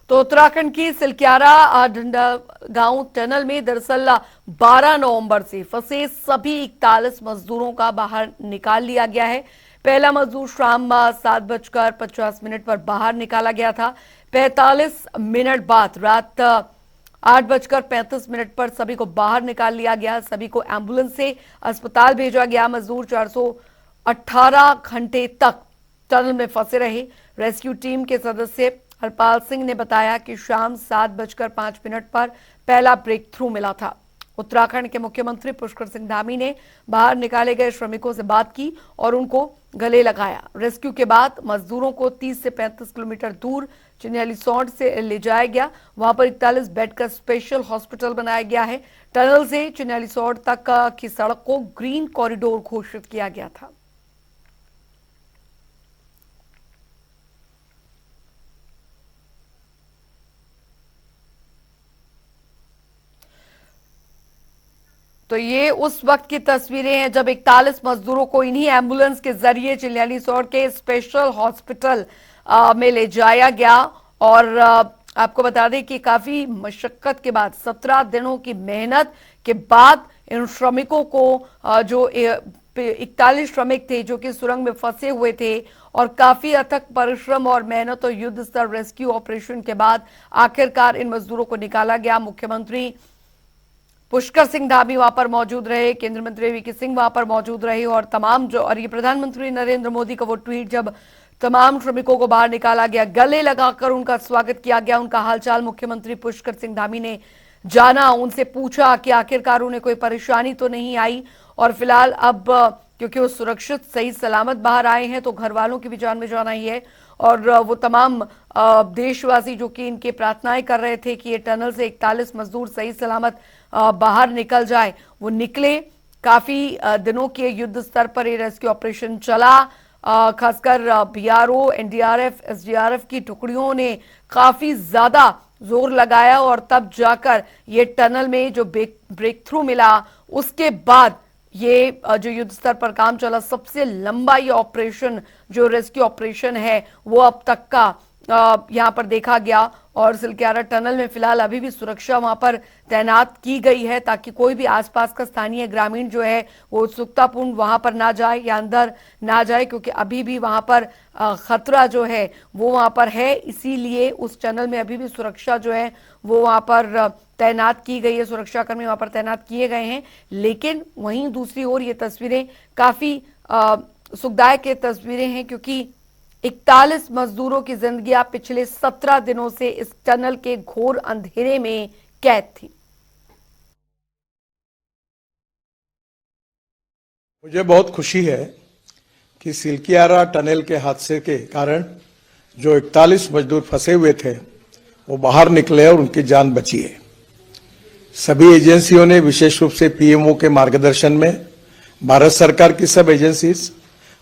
तो उत्तराखंड की सिलक्यारा डंडा गांव टनल में दरअसल 12 नवंबर से फंसे सभी 41 मजदूरों का बाहर निकाल लिया गया है। पहला मजदूर शाम 7:50 पर बाहर निकाला गया था। 45 मिनट बाद रात 8:35 पर सभी को बाहर निकाल लिया गया। सभी को एम्बुलेंस से अस्पताल भेजा गया। मजदूर 418 घंटे तक टनल में फंसे रहे। रेस्क्यू टीम के सदस्य हरपाल सिंह ने बताया कि शाम 7:05 पर पहला ब्रेक थ्रू मिला था। उत्तराखंड के मुख्यमंत्री पुष्कर सिंह धामी ने बाहर निकाले गए श्रमिकों से बात की और उनको गले लगाया। रेस्क्यू के बाद मजदूरों को 30 से 35 किलोमीटर दूर चिन्यालीसौड़ से ले जाया गया। वहां पर 41 बेड का स्पेशल हॉस्पिटल बनाया गया है। टनल से चिन्यालीसौड़ तक की सड़क को ग्रीन कॉरिडोर घोषित किया गया था। तो ये उस वक्त की तस्वीरें हैं जब 41 मजदूरों को इन्हीं एम्बुलेंस के जरिए चिन्यालीसौड़ के स्पेशल हॉस्पिटल में ले जाया गया। और आपको बता दें कि काफी मशक्कत के बाद 17 दिनों की मेहनत के बाद इन श्रमिकों को जो 41 श्रमिक थे जो कि सुरंग में फंसे हुए थे और काफी अथक परिश्रम और मेहनत और युद्ध स्तर रेस्क्यू ऑपरेशन के बाद आखिरकार इन मजदूरों को निकाला गया। मुख्यमंत्री पुष्कर सिंह धामी वहां पर मौजूद रहे, केंद्रीय मंत्री वीके सिंह वहां पर मौजूद रहे और ये प्रधानमंत्री नरेंद्र मोदी का वो ट्वीट जब तमाम श्रमिकों को बाहर निकाला गया, गले लगाकर उनका स्वागत किया गया। उनका हालचाल मुख्यमंत्री पुष्कर सिंह धामी ने जाना, उनसे पूछा कि आखिरकार उन्हें कोई परेशानी तो नहीं आई। और फिलहाल अब क्योंकि वो सुरक्षित सही सलामत बाहर आए हैं तो घर वालों की भी जान में जान आई है। और वो तमाम देशवासी जो कि इनके प्रार्थनाएं कर रहे थे कि ये टनल से 41 मजदूर सही सलामत बाहर निकल जाए, वो निकले। काफी दिनों के युद्ध स्तर पर ये रेस्क्यू ऑपरेशन चला। खासकर बीआरओ, एनडीआरएफ, एसडीआरएफ की टुकड़ियों ने काफी ज्यादा जोर लगाया और तब जाकर ये टनल में जो ब्रेक थ्रू मिला, उसके बाद ये जो युद्ध स्तर पर काम चला, सबसे लंबा ये ऑपरेशन जो रेस्क्यू ऑपरेशन है वो अब तक का यहां पर देखा गया। और सिलक्यारा टनल में फिलहाल अभी भी सुरक्षा वहां पर तैनात की गई है ताकि कोई भी आसपास का स्थानीय ग्रामीण जो है वो उत्सुकतापूर्ण वहां पर ना जाए या अंदर ना जाए, क्योंकि अभी भी वहां पर खतरा जो है वो वहां पर है। इसीलिए उस टनल में अभी भी सुरक्षा जो है वो वहां पर तैनात की गई है, सुरक्षाकर्मी वहां पर तैनात किए गए हैं। लेकिन वहीं दूसरी ओर ये तस्वीरें काफी सुखदायक ये तस्वीरें हैं क्योंकि 41 मजदूरों की जिंदगियां पिछले 17 दिनों से इस टनल के घोर अंधेरे में कैद थी। मुझे बहुत खुशी है कि सिलक्यारा टनल के हादसे के कारण जो 41 मजदूर फंसे हुए थे वो बाहर निकले और उनकी जान बची है। सभी एजेंसियों ने, विशेष रूप से पीएमओ के मार्गदर्शन में, भारत सरकार की सब एजेंसीज,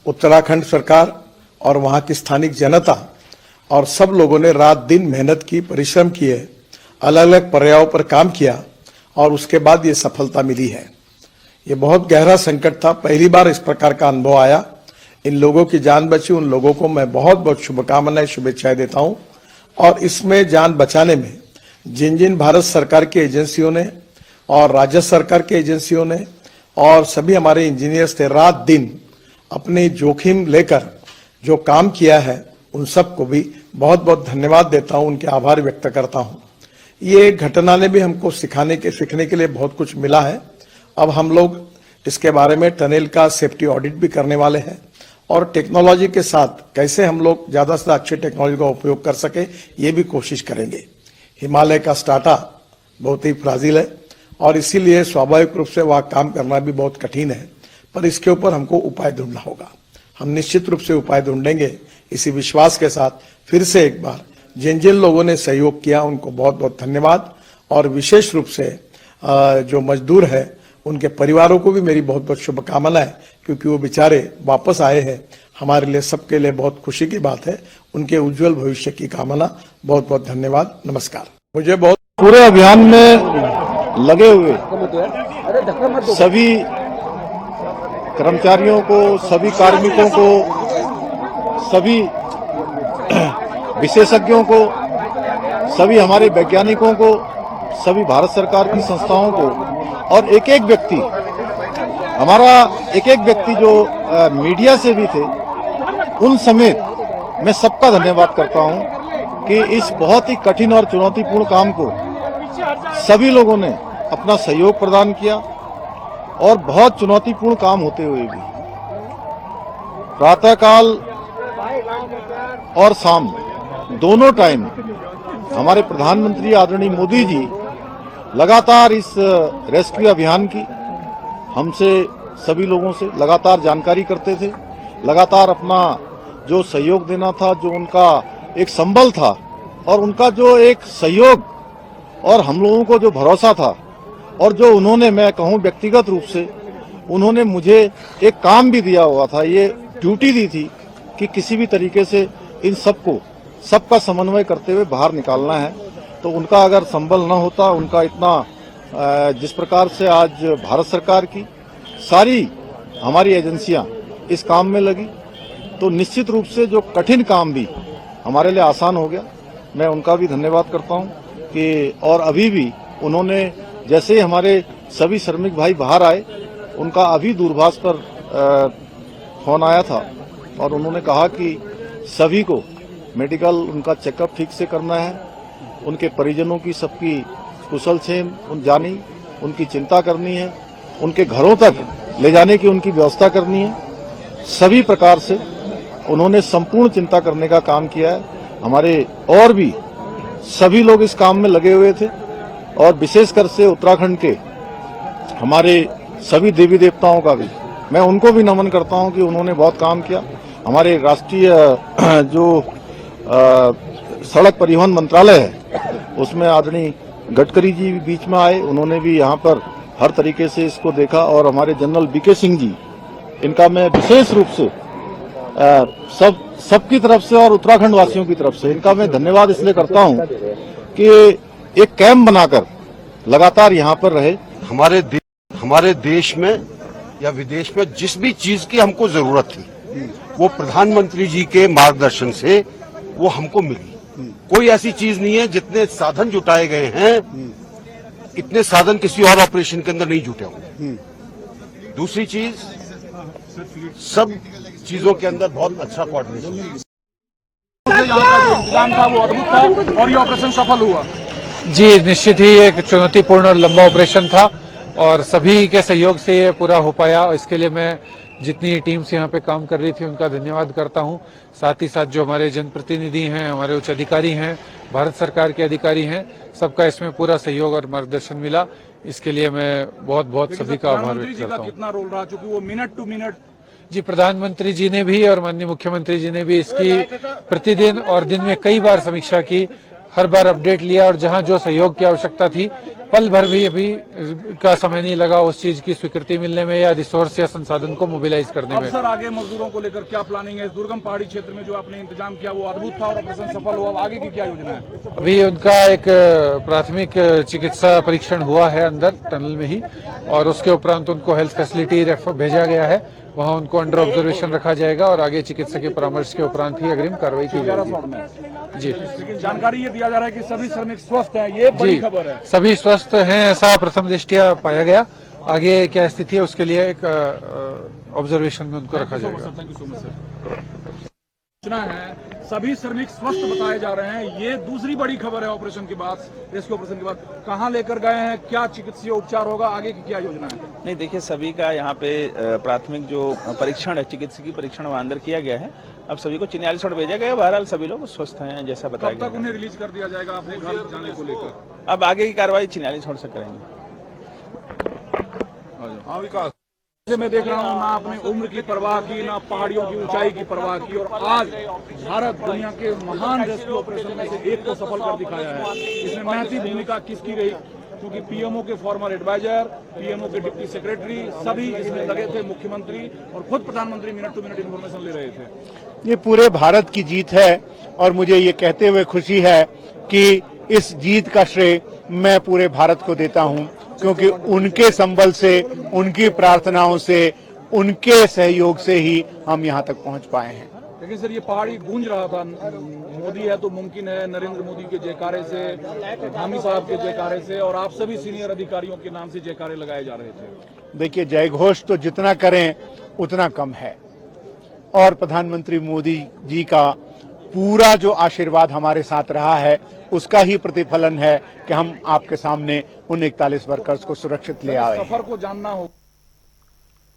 उत्तराखंड सरकार और वहां की स्थानिक जनता और सब लोगों ने रात दिन मेहनत की, परिश्रम किए, अलग अलग पर्यायों पर काम किया और उसके बाद ये सफलता मिली है। ये बहुत गहरा संकट था, पहली बार इस प्रकार का अनुभव आया। इन लोगों की जान बची, उन लोगों को मैं बहुत बहुत शुभकामनाएं, शुभेच्छाएं देता हूं। और इसमें जान बचाने में जिन जिन भारत सरकार की एजेंसियों ने और राज्य सरकार की एजेंसियों ने और सभी हमारे इंजीनियर्स थे, रात दिन अपने जोखिम लेकर जो काम किया है, उन सबको भी बहुत बहुत धन्यवाद देता हूं, उनके आभार व्यक्त करता हूं। ये घटना ने भी हमको सीखने के लिए बहुत कुछ मिला है। अब हम लोग इसके बारे में टनल का सेफ्टी ऑडिट भी करने वाले हैं और टेक्नोलॉजी के साथ कैसे हम लोग ज्यादा से अच्छी टेक्नोलॉजी का उपयोग कर सके, ये भी कोशिश करेंगे। हिमालय का स्टाटा बहुत ही फ्राजिल है और इसीलिए स्वाभाविक रूप से वहां काम करना भी बहुत कठिन है, पर इसके ऊपर हमको उपाय ढूंढना होगा। हम निश्चित रूप से उपाय ढूंढेंगे। इसी विश्वास के साथ फिर से एक बार जिन जिन लोगों ने सहयोग किया उनको बहुत बहुत धन्यवाद। और विशेष रूप से जो मजदूर है उनके परिवारों को भी मेरी बहुत बहुत शुभकामनाएं, क्योंकि वो बेचारे वापस आए हैं। हमारे लिए, सबके लिए बहुत खुशी की बात है। उनके उज्जवल भविष्य की कामना। बहुत बहुत धन्यवाद। नमस्कार। मुझे बहुत पूरे अभियान में लगे हुए सभी कर्मचारियों को, सभी कार्मिकों को, सभी विशेषज्ञों को सभी हमारे वैज्ञानिकों को, सभी भारत सरकार की संस्थाओं को और एक एक व्यक्ति, हमारा एक एक व्यक्ति जो मीडिया से भी थे, उन समेत मैं सबका धन्यवाद करता हूं कि इस बहुत ही कठिन और चुनौतीपूर्ण काम को सभी लोगों ने अपना सहयोग प्रदान किया और बहुत चुनौतीपूर्ण काम होते हुए भी प्रातःकाल और शाम दोनों टाइम हमारे प्रधानमंत्री आदरणीय मोदी जी लगातार इस रेस्क्यू अभियान की हमसे सभी लोगों से लगातार जानकारी करते थे, लगातार अपना जो सहयोग देना था, जो उनका एक संबल था और उनका जो एक सहयोग और हम लोगों को जो भरोसा था और जो उन्होंने, मैं कहूं व्यक्तिगत रूप से उन्होंने मुझे एक काम भी दिया हुआ था, ये ड्यूटी दी थी कि किसी भी तरीके से इन सबका समन्वय करते हुए बाहर निकालना है। तो उनका अगर संबल न होता, उनका इतना जिस प्रकार से आज भारत सरकार की सारी हमारी एजेंसियां इस काम में लगी, तो निश्चित रूप से जो कठिन काम भी हमारे लिए आसान हो गया। मैं उनका भी धन्यवाद करता हूं कि और अभी भी उन्होंने, जैसे ही हमारे सभी श्रमिक भाई बाहर आए, उनका अभी दूरभाष पर फोन आया था और उन्होंने कहा कि सभी को मेडिकल उनका चेकअप ठीक से करना है, उनके परिजनों की सबकी कुशल क्षेम जानी, उनकी चिंता करनी है, उनके घरों तक ले जाने की उनकी व्यवस्था करनी है। सभी प्रकार से उन्होंने संपूर्ण चिंता करने का काम किया है। हमारे और भी सभी लोग इस काम में लगे हुए थे और विशेषकर से उत्तराखंड के हमारे सभी देवी देवताओं का भी मैं उनको भी नमन करता हूं कि उन्होंने बहुत काम किया। हमारे राष्ट्रीय जो सड़क परिवहन मंत्रालय है, उसमें आदरणीय गडकरी जी भी बीच में आए, उन्होंने भी यहाँ पर हर तरीके से इसको देखा और हमारे जनरल बीके सिंह जी, इनका मैं विशेष रूप से सबकी तरफ से और उत्तराखंड वासियों की तरफ से इनका मैं धन्यवाद इसलिए करता हूँ कि एक कैंप बनाकर लगातार यहाँ पर रहे। हमारे देश में या विदेश में जिस भी चीज की हमको जरूरत थी, वो प्रधानमंत्री जी के मार्गदर्शन से वो हमको मिली। कोई ऐसी चीज नहीं है, जितने साधन जुटाए गए हैं इतने साधन किसी और ऑपरेशन के अंदर नहीं जुटे होंगे। दूसरी चीज, सब चीजों के अंदर बहुत अच्छा कोऑर्डिनेशन इंतजाम था वो अद्भुत था और ये ऑपरेशन सफल हुआ। जी, निश्चित ही एक चुनौतीपूर्ण और लंबा ऑपरेशन था और सभी के सहयोग से ये पूरा हो पाया। इसके लिए मैं जितनी टीम्स यहाँ पे काम कर रही थी उनका धन्यवाद करता हूँ। साथ ही साथ जो हमारे जनप्रतिनिधि हैं, हमारे उच्च अधिकारी हैं, भारत सरकार के अधिकारी हैं, सबका इसमें पूरा सहयोग और मार्गदर्शन मिला। इसके लिए मैं बहुत बहुत सभी का आभार व्यक्त करता हूँ। कितना रोल रहा, चूंकि वो मिनट टू मिनट। जी, प्रधानमंत्री जी ने भी और माननीय मुख्यमंत्री जी ने भी इसकी प्रतिदिन और दिन में कई बार समीक्षा की, हर बार अपडेट लिया और जहां जो सहयोग की आवश्यकता थी, पल भर भी अभी का समय नहीं लगा उस चीज की स्वीकृति मिलने में या रिसोर्स या संसाधन को मोबिलाइज करने में। सर, आगे मजदूरों को लेकर क्या प्लानिंग है? इस दुर्गम पहाड़ी क्षेत्र में जो आपने इंतजाम किया वो अद्भुत था और ऑपरेशन सफल हुआ, आगे की क्या योजना है? अभी उनका एक प्राथमिक चिकित्सा परीक्षण हुआ है अंदर टनल में ही, और उसके उपरांत उनको हेल्थ फैसिलिटी भेजा गया है, वहां उनको अंडर ऑब्जर्वेशन रखा जाएगा और आगे चिकित्सक के परामर्श के उपरांत ही अग्रिम कार्रवाई की जाएगी। जी, लेकिन जानकारी ये दिया जा रहा है कि सभी श्रमिक स्वस्थ हैं, ये बड़ी खबर है। सभी स्वस्थ हैं ऐसा प्रथम दृष्टया पाया गया। आगे क्या स्थिति है उसके लिए एक ऑब्जर्वेशन में उनको रखा जाएगा। Thank you so much sir. सूचना है सभी श्रमिक स्वस्थ बताए जा रहे हैं, ये दूसरी बड़ी खबर है ऑपरेशन के बाद, रेस्क्यू ऑपरेशन के बाद। कहां लेकर गए हैं, क्या चिकित्सीय उपचार होगा, आगे की क्या योजना है? नहीं, देखिए, सभी का यहाँ पे प्राथमिक जो परीक्षण है, चिकित्सकीय परीक्षण वहाँ अंदर किया गया है। अब सभी को चिन्यालीसौड़ भेजा गया। बहरहाल सभी लोग स्वस्थ हैं जैसा बताया गया। कब तक उन्हें रिलीज कर दिया जाएगा अपने घर जाने को लेकर? अब आगे की कार्रवाई चिन्यालीसौड़ से करेंगे। हाँ विकास, मैं देख रहा हूँ ना अपनी उम्र की परवाह की, ना पहाड़ियों की ऊंचाई की परवाह की, और आज भारत दुनिया के महान रेस्क्यू ऑपरेशन में से एक को सफल कर दिखाया है। इसमें महती भूमिका किसकी रही? क्योंकि पीएमओ के फॉर्मर एडवाइजर, पीएमओ के डिप्टी सेक्रेटरी सभी इसमें लगे थे, मुख्यमंत्री और खुद प्रधानमंत्री मिनट टू मिनट इन्फॉर्मेशन ले रहे थे। ये पूरे भारत की जीत है और मुझे ये कहते हुए खुशी है कि इस जीत का श्रेय मैं पूरे भारत को देता हूं, क्योंकि उनके संबल से, उनकी प्रार्थनाओं से, उनके सहयोग से ही हम यहां तक पहुंच पाए हैं। लेकिन सर ये पहाड़ी गूंज रहा था, मोदी है तो मुमकिन है, नरेंद्र मोदी के जयकारे से, धामी साहब के जयकारे से, और आप सभी सीनियर अधिकारियों के नाम से जयकारे लगाए जा रहे थे। देखिए, जय घोष तो जितना करें उतना कम है, और प्रधानमंत्री मोदी जी का पूरा जो आशीर्वाद हमारे साथ रहा है उसका ही प्रतिफलन है कि हम आपके सामने उन 41 वर्कर्स को सुरक्षित ले आए। सफर को जानना हो